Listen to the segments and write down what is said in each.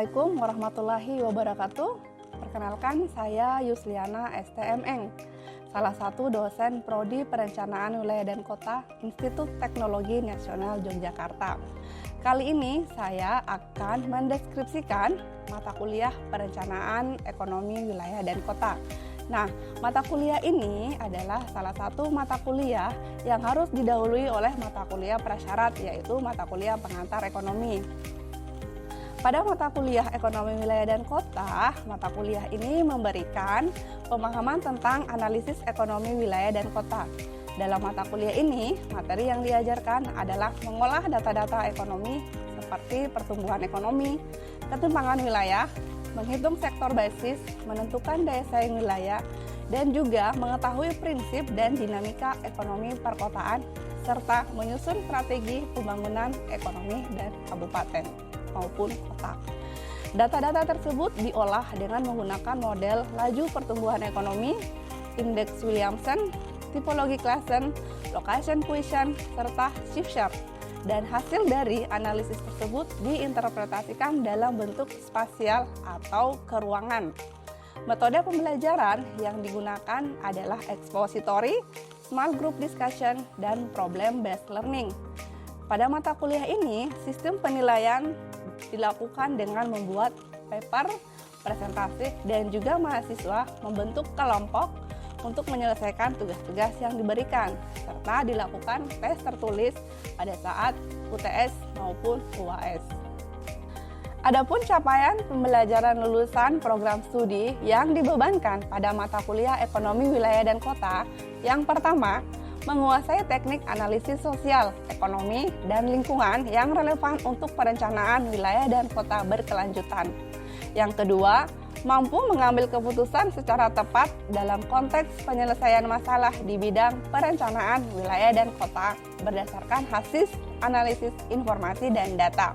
Assalamualaikum warahmatullahi wabarakatuh. Perkenalkan, saya Yusliana STMN, salah satu dosen Prodi Perencanaan Wilayah dan Kota Institut Teknologi Nasional Yogyakarta. Kali ini saya akan mendeskripsikan mata kuliah Perencanaan Ekonomi Wilayah dan Kota. Nah, mata kuliah ini adalah salah satu mata kuliah yang harus didahului oleh mata kuliah prasyarat, yaitu mata kuliah pengantar ekonomi. Pada mata kuliah Ekonomi Wilayah dan Kota, mata kuliah ini memberikan pemahaman tentang analisis ekonomi wilayah dan kota. Dalam mata kuliah ini, materi yang diajarkan adalah mengolah data-data ekonomi seperti pertumbuhan ekonomi, ketimpangan wilayah, menghitung sektor basis, menentukan daya saing wilayah, dan juga mengetahui prinsip dan dinamika ekonomi perkotaan, serta menyusun strategi pembangunan ekonomi dan kabupaten maupun kota. Data-data tersebut diolah dengan menggunakan model laju pertumbuhan ekonomi, indeks Williamson, tipologi Claassen, location quotient, serta shift chart. Dan hasil dari analisis tersebut diinterpretasikan dalam bentuk spasial atau keruangan. Metode pembelajaran yang digunakan adalah expository, small group discussion, dan problem based learning. Pada mata kuliah ini, sistem penilaian dilakukan dengan membuat paper, presentasi, dan juga mahasiswa membentuk kelompok untuk menyelesaikan tugas-tugas yang diberikan, serta dilakukan tes tertulis pada saat UTS maupun UAS. Adapun capaian pembelajaran lulusan program studi yang dibebankan pada mata kuliah Ekonomi Wilayah dan Kota, yang pertama, menguasai teknik analisis sosial, ekonomi, dan lingkungan yang relevan untuk perencanaan wilayah dan kota berkelanjutan. Yang kedua, mampu mengambil keputusan secara tepat dalam konteks penyelesaian masalah di bidang perencanaan wilayah dan kota berdasarkan hasil analisis informasi dan data.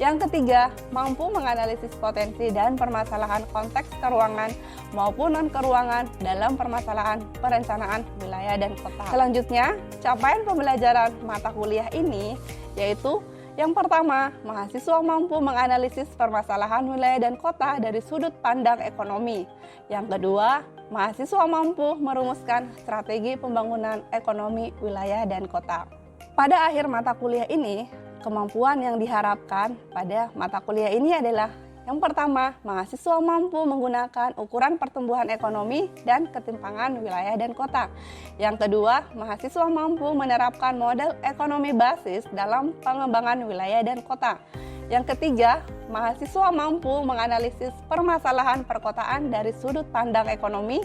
Yang ketiga, mampu menganalisis potensi dan permasalahan konteks keruangan maupun non-keruangan dalam permasalahan perencanaan wilayah dan kota. Selanjutnya, capaian pembelajaran mata kuliah ini yaitu yang pertama, mahasiswa mampu menganalisis permasalahan wilayah dan kota dari sudut pandang ekonomi. Yang kedua, mahasiswa mampu merumuskan strategi pembangunan ekonomi wilayah dan kota. Pada akhir mata kuliah ini, kemampuan yang diharapkan pada mata kuliah ini adalah yang pertama, mahasiswa mampu menggunakan ukuran pertumbuhan ekonomi dan ketimpangan wilayah dan kota. Yang kedua, mahasiswa mampu menerapkan model ekonomi basis dalam pengembangan wilayah dan kota. Yang ketiga, mahasiswa mampu menganalisis permasalahan perkotaan dari sudut pandang ekonomi.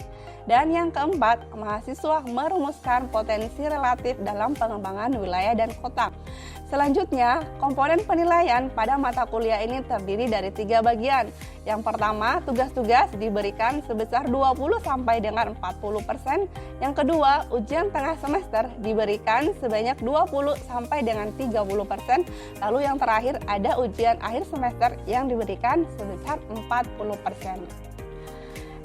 Dan yang keempat, mahasiswa merumuskan potensi relatif dalam pengembangan wilayah dan kota. Selanjutnya, komponen penilaian pada mata kuliah ini terdiri dari 3 bagian. Yang pertama, tugas-tugas diberikan sebesar 20 sampai dengan 40%. Yang kedua, ujian tengah semester diberikan sebanyak 20 sampai dengan 30%. Lalu yang terakhir ada ujian akhir semester yang diberikan sebesar 40%.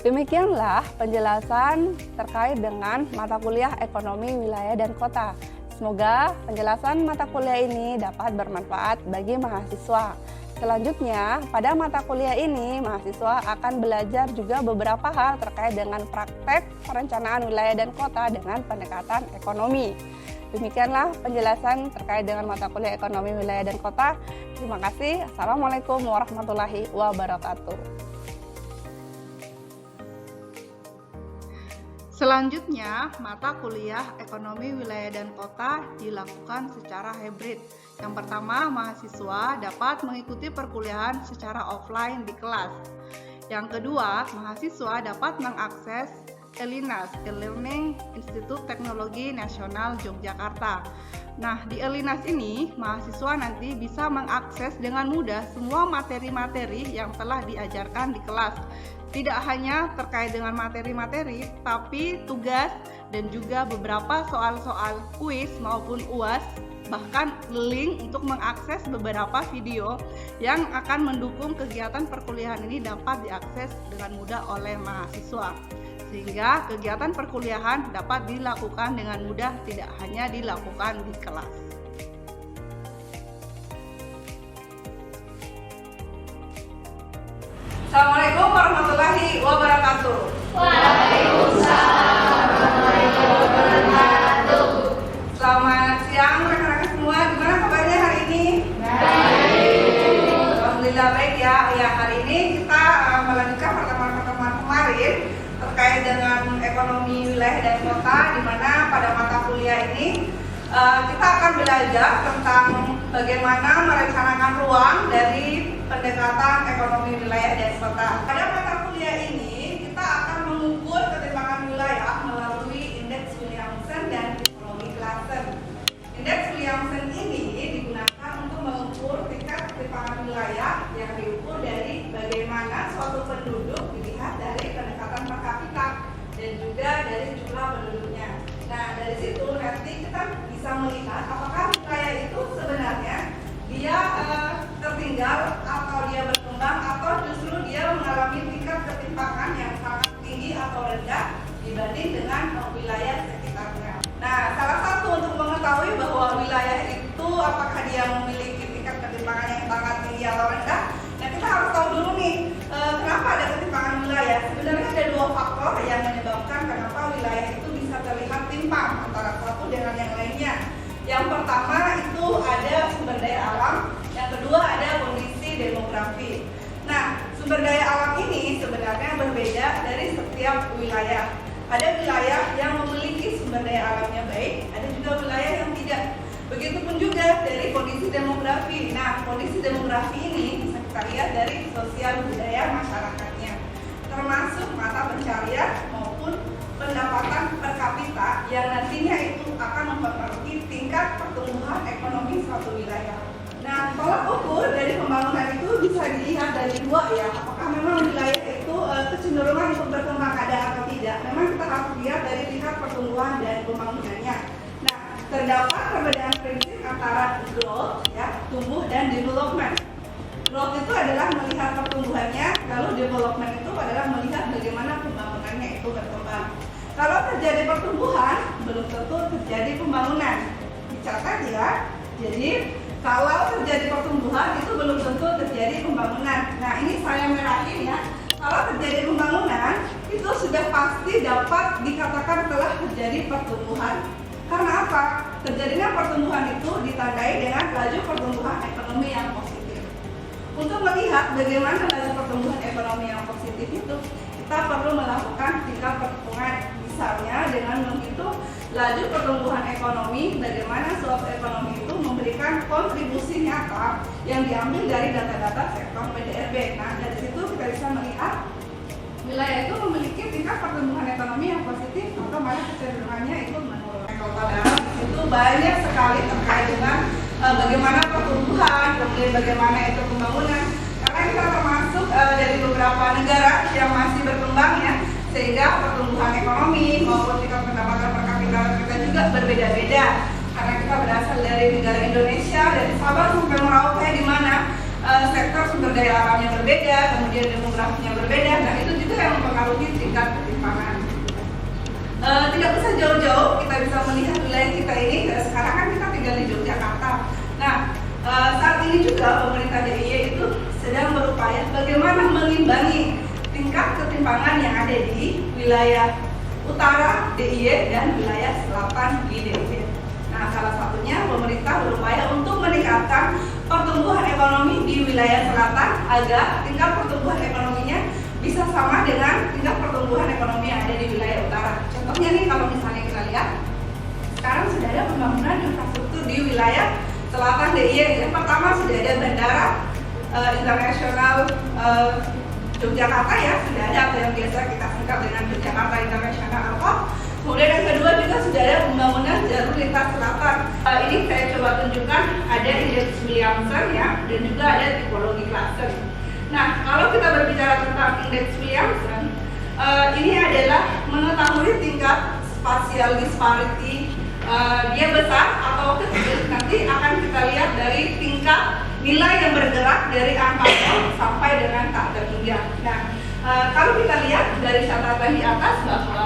Demikianlah penjelasan terkait dengan mata kuliah Ekonomi Wilayah dan Kota. Semoga penjelasan mata kuliah ini dapat bermanfaat bagi mahasiswa. Selanjutnya, pada mata kuliah ini, mahasiswa akan belajar juga beberapa hal terkait dengan praktek perencanaan wilayah dan kota dengan pendekatan ekonomi. Demikianlah penjelasan terkait dengan mata kuliah Ekonomi Wilayah dan Kota. Terima kasih. Assalamualaikum warahmatullahi wabarakatuh. Selanjutnya, mata kuliah Ekonomi Wilayah dan Kota dilakukan secara hybrid. Yang pertama, mahasiswa dapat mengikuti perkuliahan secara offline di kelas. Yang kedua, mahasiswa dapat mengakses ELINAS, E-Learning Institut Teknologi Nasional Yogyakarta. Nah, di ELINAS ini, mahasiswa nanti bisa mengakses dengan mudah semua materi-materi yang telah diajarkan di kelas. Tidak hanya terkait dengan materi-materi, tapi tugas dan juga beberapa soal-soal kuis maupun UAS, bahkan link untuk mengakses beberapa video yang akan mendukung kegiatan perkuliahan ini dapat diakses dengan mudah oleh mahasiswa. Sehingga kegiatan perkuliahan dapat dilakukan dengan mudah, tidak hanya dilakukan di kelas. Assalamualaikum warahmatullahi wabarakatuh. Selamat siang rekan-rekan semua. Gimana kabarnya hari ini? Baik. Alhamdulillah baik ya. Ya, hari ini kita melanjutkan pertemuan-pertemuan kemarin terkait dengan ekonomi wilayah dan kota, di mana pada mata kuliah ini kita akan belajar tentang bagaimana merencanakan ruang dari pendekatan ekonomi wilayah dan kota. Pada mata kuliah ini kita akan mengukur ketimpangan wilayah melalui indeks Williamson dan tipologi klaster. Indeks Williamson ini digunakan untuk mengukur tingkat ketimpangan wilayah yang diukur dari bagaimana suatu penduduk dilihat dari pendekatan per kapita dan juga dari jumlah penduduknya. Nah, dari situ nanti kita bisa melihat apakah wilayah itu sebenarnya dia tertinggal atau dia berkembang atau justru dia mengalami tingkat ketimpangan yang sangat tinggi atau rendah dibanding dengan wilayah sekitarnya. Nah, salah satu untuk mengetahui bahwa wilayah itu apakah dia memiliki tingkat ketimpangan yang sangat tinggi atau rendah, nah kita harus tahu dulu nih kenapa ada ketimpangan wilayah. Sebenarnya ada dua faktor yang menyebabkan kenapa wilayah itu bisa terlihat timpang antara satu dengan yang lainnya. Yang pertama itu ada sumber daya alam, yang kedua ada kondisi demografi. Nah, sumber daya alam ini sebenarnya berbeda dari setiap wilayah. Ada wilayah yang memiliki sumber daya alamnya baik, ada juga wilayah yang tidak. Begitupun juga dari kondisi demografi. Nah, kondisi demografi ini bisa kita lihat dari sosial budaya masyarakatnya, termasuk mata pencarian maupun pendapatan per kapita yang nantinya itu akan mempengaruhi tingkat pertumbuhan ekonomi suatu wilayah. Nah, tolak ukur dari pembangunan itu bisa dilihat dari dua ya, apakah memang wilayah itu kecenderungan untuk berkembang ada atau tidak. Memang kita harus lihat dari tingkat pertumbuhan dan pembangunannya. Nah, terdapat perbedaan prinsip antara growth ya, tumbuh dan development. Growth itu adalah melihat pertumbuhannya, lalu development itu adalah melihat bagaimana pembangunannya itu berkembang. Kalau terjadi pertumbuhan, belum tentu terjadi pembangunan. Dicatat ya. Jadi kalau terjadi pertumbuhan itu belum tentu terjadi pembangunan. Nah, ini saya merahin ya. Kalau terjadi pembangunan itu sudah pasti dapat dikatakan telah terjadi pertumbuhan. Karena apa? Terjadinya pertumbuhan itu ditandai dengan laju pertumbuhan ekonomi yang positif. Untuk melihat bagaimana laju pertumbuhan ekonomi yang positif itu, kita perlu melakukan tingkat perhitungan. Misalnya dengan menghitung laju pertumbuhan ekonomi, bagaimana suatu ekonomi itu memberikan kontribusi nyata yang diambil dari data-data sektor PDRB. Nah, dari situ kita bisa melihat wilayah itu memiliki tingkat pertumbuhan ekonomi yang positif atau malah kecenderungannya itu menurun. Kota dalam itu banyak sekali terkait dengan bagaimana pertumbuhan, kemudian bagaimana itu pembangunan. Karena kita termasuk dari beberapa negara yang masih berkembang ya, sehingga pertumbuhan ekonomi maupun tingkat pendapatan per kapita kita juga berbeda-beda. Karena kita berasal dari negara Indonesia, dari Sabang sampai Merauke, di mana sektor sumber daya alamnya berbeda, kemudian demografinya berbeda. Nah, itu juga yang mempengaruhi tingkat ketimpangan. Tidak usah jauh-jauh, kita bisa melihat wilayah kita ini. Sekarang kan kita tinggal di Yogyakarta. Nah, saat ini juga pemerintah DIY itu sedang berupaya bagaimana mengimbangi tingkat ketimpangan yang ada di wilayah utara DIY dan wilayah selatan di DIY. Nah, salah satunya pemerintah berupaya untuk meningkatkan pertumbuhan ekonomi di wilayah selatan agar tingkat pertumbuhan ekonominya bisa sama dengan tingkat pertumbuhan ekonomi yang ada di wilayah utara. Contohnya nih, kalau misalnya kita lihat sekarang sudah ada pembangunan infrastruktur di wilayah selatan DIY. Yang pertama sudah ada bandara internasional Yogyakarta ya, sudah ada, atau yang biasa kita singkat dengan Yogyakarta International Airport. Kemudian yang kedua juga sudah ada pembangunan jalur lintas selatan. Ini saya coba tunjukkan, ada indeks Williamson ya, dan juga ada tipologi klaster. Nah, kalau kita berbicara tentang indeks Williamson, ini adalah mengetahui tingkat spatial disparity, dia besar atau kecil. Nanti akan kita lihat dari tingkat nilai yang bergerak dari angka 0 sampai dengan tak terhingga. Nah, kalau kita lihat dari catatan di atas bahwa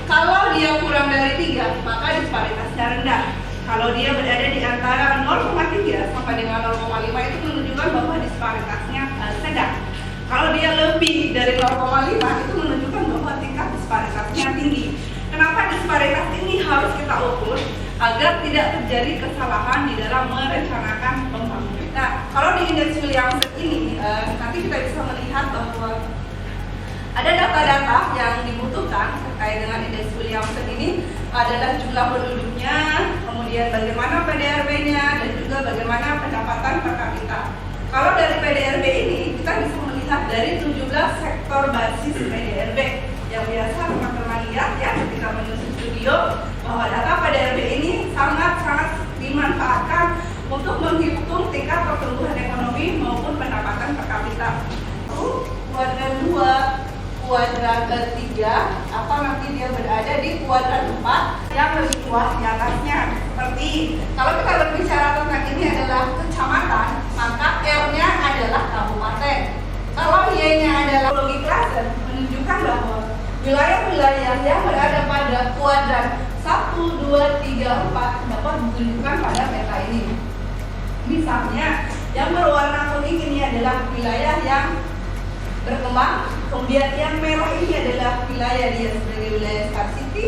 kalau dia kurang dari 3, maka disparitasnya rendah. Kalau dia berada di antara 0,3 sampai dengan 0,5 itu menunjukkan bahwa disparitasnya sedang. dari 0,5 itu menunjukkan bahwa tingkat disparitasnya tinggi. Kenapa disparitas ini harus kita ukur? Agar tidak terjadi kesalahan di dalam merencanakan pembangunan. Nah, kalau di indeks Williamson ini, nanti kita bisa melihat bahwa ada data-data yang dibutuhkan terkait dengan indeks Williamson ini adalah jumlah penduduknya, kemudian bagaimana PDRB-nya, dan juga bagaimana pendapatan per kapita. Kalau dari PDRB ini, kita bisa melihat dari 17 sektor basis PDRB yang biasa teman-teman lihat ya ketika menyusun studio, bahwa data PDRB ini sangat-sangat dimanfaatkan untuk menghitung tingkat pertumbuhan ekonomi maupun pendapatan per kapita. Kuadran 2, kuadran ketiga, atau nanti dia berada di kuadran 4 yang lebih luas di atasnya. Seperti kalau kita berbicara tentang ini adalah kecamatan, maka R-nya adalah kabupaten. Kalau Y-nya adalah logi klaster, menunjukkan bahwa wilayah-wilayah yang berada pada kuadran 1, 2, 3, 4 dapat ditunjukkan pada peta ini. Misalnya, yang berwarna kuning ini adalah wilayah yang berkembang, kemudian yang merah ini adalah wilayah dia sebagai wilayah scarcity,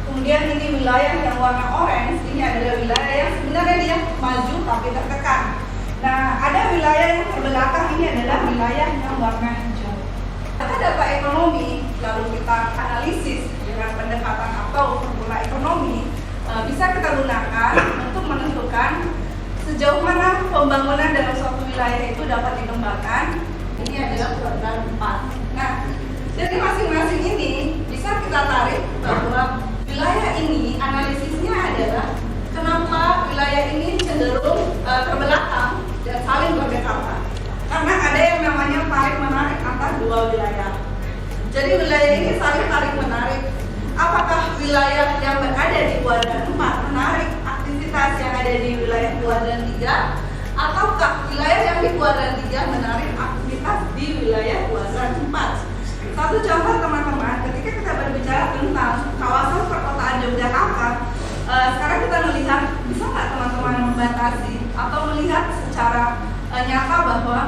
kemudian ini wilayah yang warna orange, ini adalah wilayah yang sebenarnya dia maju tapi tertekan. Nah, ada wilayah yang terbelakang, ini adalah wilayah yang warna hijau. Data ekonomi, lalu kita analisis dengan pendekatan atau formula ekonomi, bisa kita gunakan untuk menentukan sejauh mana pembangunan dalam suatu wilayah itu dapat dikembangkan. Ini adalah kuadran 4. Nah, dari masing-masing ini bisa kita tarik bahwa wilayah ini analisisnya adalah kenapa wilayah ini cenderung terbelakang dan saling berdekatan. Karena ada yang namanya tarik menarik antar dua wilayah. Jadi wilayah ini saling tarik menarik. Apakah wilayah yang berada di kuadran 4 menarik aktivitas yang ada di wilayah kuadran 3, ataukah wilayah yang di kuadran 3 menarik aktivitas di wilayah kuadran 4? Satu contoh teman-teman, ketika kita berbicara tentang kawasan perkotaan Yogyakarta, sekarang kita melihat, bisa nggak teman-teman membatasi atau melihat secara nyata bahwa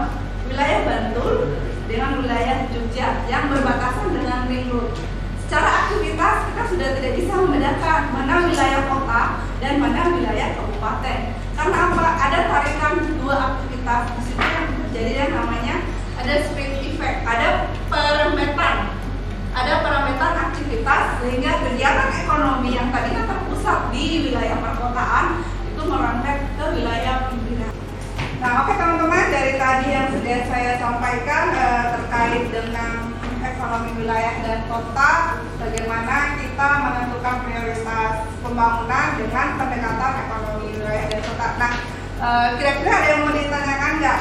wilayah Bantul dengan wilayah Jogja yang berbatasan dengan ring road. Secara aktivitas kita sudah tidak bisa membedakan mana wilayah kota dan mana wilayah kabupaten. Karena apa? Ada tarikan dua aktivitas di situ yang terjadi yang namanya ada split effect, ada peremetan aktivitas sehingga kegiatan ekonomi yang tadinya terpusat di wilayah perkotaan itu merembet ke wilayah pinggiran. Nah, oke teman-teman, dari tadi yang sudah saya sampaikan terkait dengan ekonomi wilayah dan kota, bagaimana kita menentukan prioritas pembangunan dengan pendekatan ekonomi wilayah dan kota. Nah, kira-kira ada yang mau ditanyakan nggak?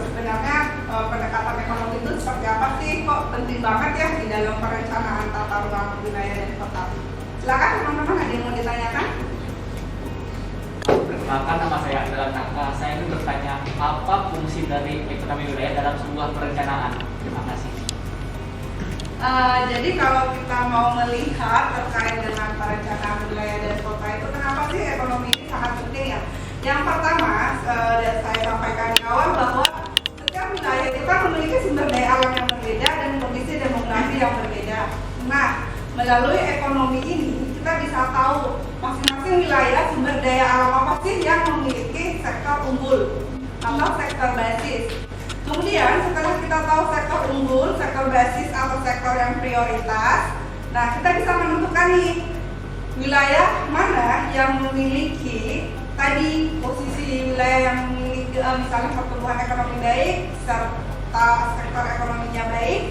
Sebenarnya pendekatan ekonomi itu seperti apa sih? Kok penting banget ya di dalam perencanaan tata ruang wilayah dan kota? Silakan teman-teman, ada yang mau ditanyakan? Perkenalkan, nama saya adalah Naka. Saya ingin bertanya, apa fungsi dari ekonomi wilayah dalam sebuah perencanaan? Terima kasih. Jadi kalau kita mau melihat terkait dengan perencanaan wilayah dan kota itu, kenapa sih ekonomi ini sangat penting ya? Yang pertama, dan saya sampaikan di awal bahwa setiap wilayah itu kan memiliki sumber daya alam yang berbeda dan kondisi demografi yang berbeda. Nah, melalui ekonomi ini kita bisa tahu masing-masing wilayah sumber daya alam apa sih yang memiliki sektor unggul atau sektor basis. Kemudian setelah kita tahu sektor unggul, sektor basis atau sektor yang prioritas, nah kita bisa menentukan nih wilayah mana yang memiliki tadi posisi wilayah yang memiliki misalnya pertumbuhan ekonomi baik serta sektor ekonominya baik,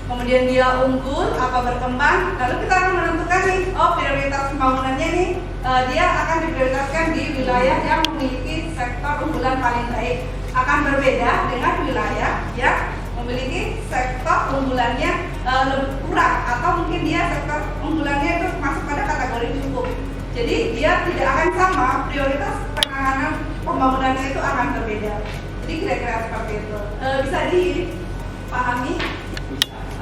kemudian dia unggul atau berkembang, lalu kita akan menentukan nih, oh prioritas pembangunannya nih dia akan diprioritaskan di wilayah yang memiliki sektor unggulan paling baik. Akan berbeda dengan wilayah yang memiliki sektor unggulannya lebih kurang atau mungkin dia sektor unggulannya itu masuk pada kategori cukup. Jadi dia tidak akan sama, prioritas penanganan pembangunannya itu akan berbeda. Jadi kira-kira seperti itu. Bisa dipahami?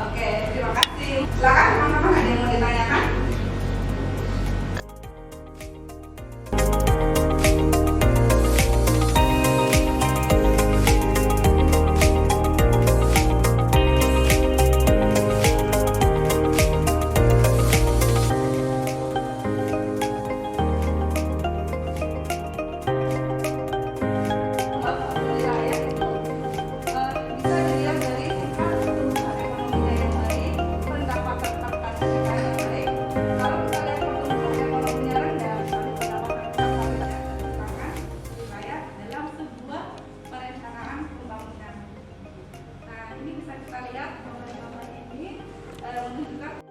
Oke, terima kasih. Silakan teman-teman, ada yang mau ditanyakan? bisa kita lihat gambar-gambarnya ini menunjukkan